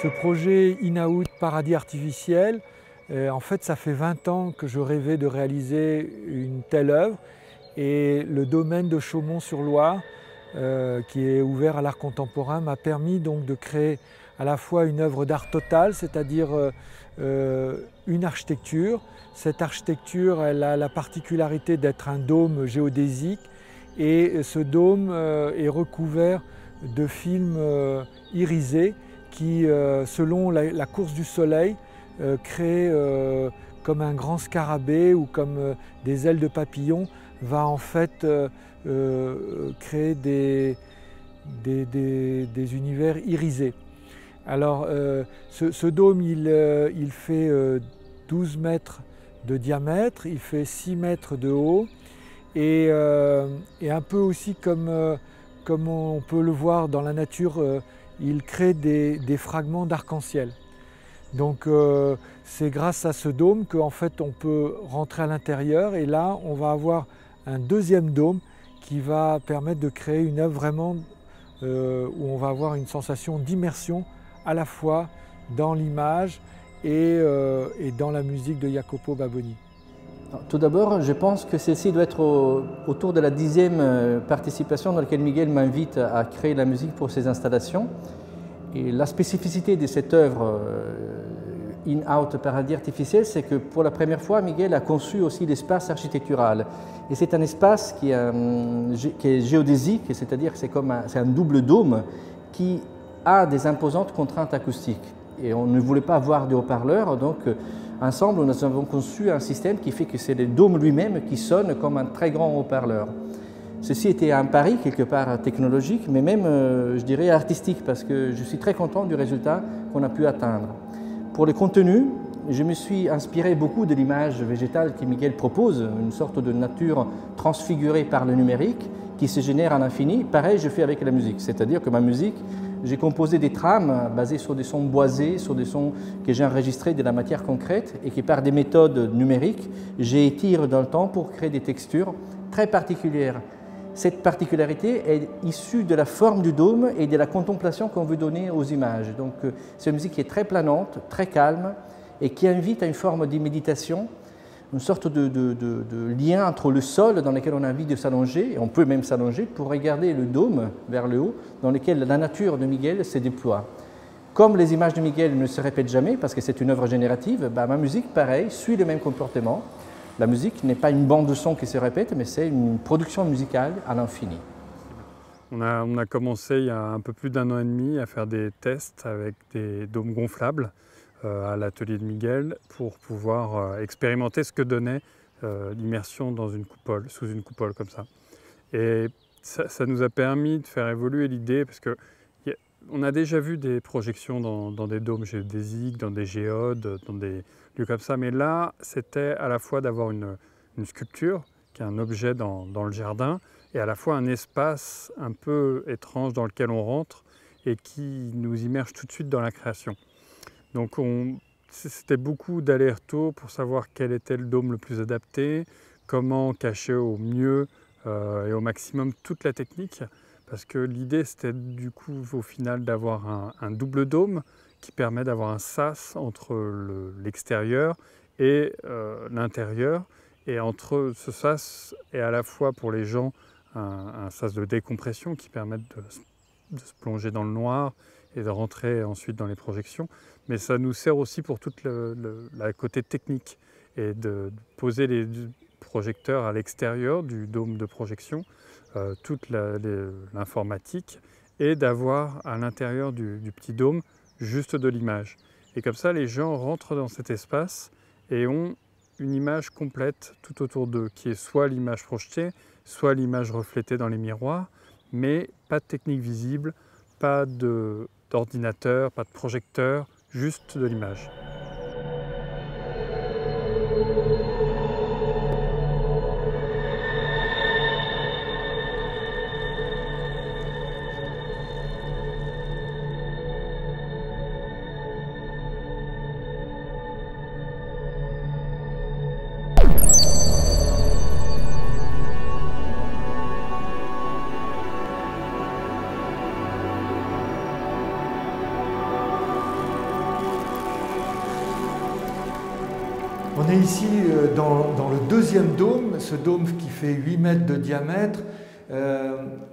Ce projet In-Out Paradis Artificiel, en fait, ça fait 20 ans que je rêvais de réaliser une telle œuvre. Et le domaine de Chaumont-sur-Loire, qui est ouvert à l'art contemporain, m'a permis donc de créer à la fois une œuvre d'art totale, c'est-à-dire une architecture. Cette architecture, elle a la particularité d'être un dôme géodésique et ce dôme est recouvert de films irisés qui, selon la course du soleil, créent comme un grand scarabée ou comme des ailes de papillon, va en fait créer des univers irisés. Alors ce dôme, il fait 12 mètres de diamètre, il fait 6 mètres de haut et un peu aussi comme on peut le voir dans la nature, il crée des fragments d'arc-en-ciel. Donc c'est grâce à ce dôme qu'en fait on peut rentrer à l'intérieur et là on va avoir un deuxième dôme qui va permettre de créer une œuvre vraiment où on va avoir une sensation d'immersion à la fois dans l'image et dans la musique de Jacopo Baboni. Tout d'abord, je pense que celle-ci doit être autour de la 10e participation dans laquelle Miguel m'invite à créer la musique pour ses installations. Et la spécificité de cette œuvre In-Out Paradis Artificiel, c'est que pour la première fois, Miguel a conçu aussi l'espace architectural. Et c'est un espace qui est géodésique, c'est-à-dire que c'est un double dôme qui a des imposantes contraintes acoustiques. Et on ne voulait pas avoir de haut-parleurs, donc ensemble nous avons conçu un système qui fait que c'est le dôme lui-même qui sonne comme un très grand haut-parleur. Ceci était un pari quelque part technologique, mais même, je dirais, artistique, parce que je suis très content du résultat qu'on a pu atteindre. Pour le contenu, je me suis inspiré beaucoup de l'image végétale que Miguel propose, une sorte de nature transfigurée par le numérique qui se génère à l'infini. Pareil, je fais avec la musique, c'est-à-dire que ma musique, j'ai composé des trames basées sur des sons boisés, sur des sons que j'ai enregistrés de la matière concrète et qui, par des méthodes numériques, j'étire dans le temps pour créer des textures très particulières. Cette particularité est issue de la forme du dôme et de la contemplation qu'on veut donner aux images. Donc c'est une musique qui est très planante, très calme et qui invite à une forme de méditation, une sorte de lien entre le sol dans lequel on a envie de s'allonger, et on peut même s'allonger pour regarder le dôme vers le haut dans lequel la nature de Miguel se déploie. Comme les images de Miguel ne se répètent jamais parce que c'est une œuvre générative, ma musique, pareil, suit le même comportement. La musique n'est pas une bande de sons qui se répète, mais c'est une production musicale à l'infini. On a commencé il y a un peu plus d'1 an et demi à faire des tests avec des dômes gonflables à l'atelier de Miguel pour pouvoir expérimenter ce que donnait l'immersion dans une coupole, sous une coupole comme ça. Et ça nous a permis de faire évoluer l'idée parce que on a déjà vu des projections dans des dômes géodésiques, dans des géodes, dans des lieux comme ça, mais là, c'était à la fois d'avoir une sculpture, qui est un objet dans le jardin, et à la fois un espace un peu étrange dans lequel on rentre et qui nous immerge tout de suite dans la création. Donc c'était beaucoup d'allers-retours pour savoir quel était le dôme le plus adapté, comment cacher au mieux et au maximum toute la technique. Parce que l'idée, c'était du coup, au final, d'avoir un double dôme qui permet d'avoir un sas entre l'extérieur et l'intérieur. Et entre ce sas et à la fois pour les gens, un sas de décompression qui permet de se plonger dans le noir et de rentrer ensuite dans les projections. Mais ça nous sert aussi pour tout la côté technique et de poser les projecteurs à l'extérieur du dôme de projection. Toute l'informatique et d'avoir à l'intérieur du petit dôme juste de l'image. Et comme ça, les gens rentrent dans cet espace et ont une image complète tout autour d'eux, qui est soit l'image projetée, soit l'image reflétée dans les miroirs, mais pas de technique visible, pas d'ordinateur, pas de projecteur, juste de l'image. On est ici dans le deuxième dôme, ce dôme qui fait 8 mètres de diamètre,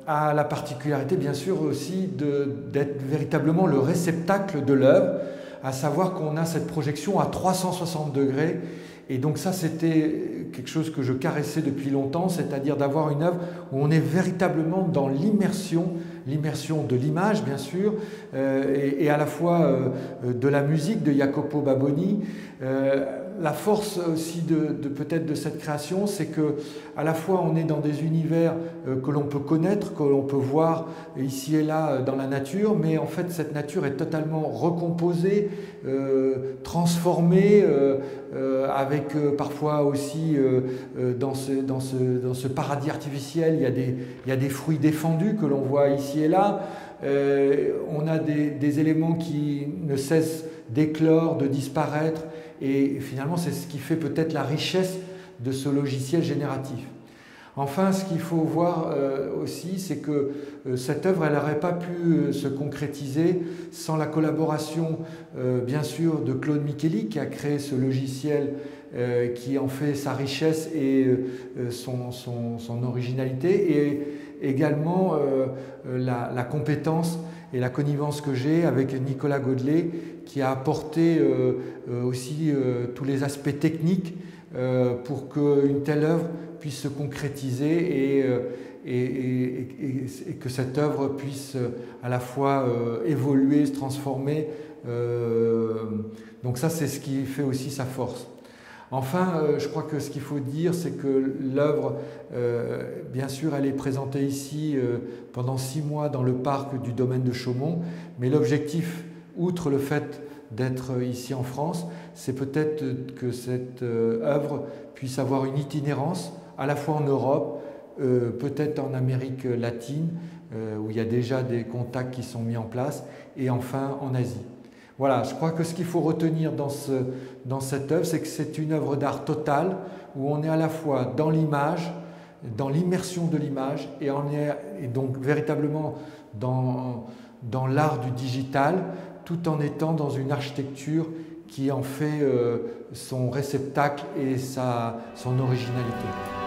a la particularité bien sûr aussi d'être véritablement le réceptacle de l'œuvre, à savoir qu'on a cette projection à 360 degrés. Et donc ça, c'était quelque chose que je caressais depuis longtemps, c'est-à-dire d'avoir une œuvre où on est véritablement dans l'immersion de l'image, bien sûr, et à la fois de la musique de Jacopo Baboni. La force aussi peut-être de cette création, c'est que à la fois on est dans des univers que l'on peut connaître, que l'on peut voir ici et là dans la nature, mais en fait cette nature est totalement recomposée, transformée, avec parfois aussi dans ce paradis artificiel, il y a des fruits défendus que l'on voit ici et là. On a des éléments qui ne cessent d'éclore, de disparaître, et finalement c'est ce qui fait peut-être la richesse de ce logiciel génératif. Enfin, ce qu'il faut voir aussi, c'est que cette œuvre, elle n'aurait pas pu se concrétiser sans la collaboration, bien sûr, de Claude Micheli, qui a créé ce logiciel qui en fait sa richesse et son originalité, et également la compétence et la connivence que j'ai avec Nicolas Godelet, qui a apporté aussi tous les aspects techniques pour qu'une telle œuvre puisse se concrétiser et que cette œuvre puisse à la fois évoluer, se transformer. Donc ça, c'est ce qui fait aussi sa force. Enfin, je crois que ce qu'il faut dire, c'est que l'œuvre, bien sûr, elle est présentée ici pendant 6 mois dans le parc du domaine de Chaumont, mais l'objectif, outre le fait d'être ici en France, c'est peut-être que cette œuvre puisse avoir une itinérance à la fois en Europe, peut-être en Amérique latine, où il y a déjà des contacts qui sont mis en place, et enfin en Asie. Voilà, je crois que ce qu'il faut retenir dans cette œuvre, c'est que c'est une œuvre d'art totale, où on est à la fois dans l'image, dans l'immersion de l'image, et donc véritablement dans l'art du digital, tout en étant dans une architecture qui en fait son réceptacle et son originalité.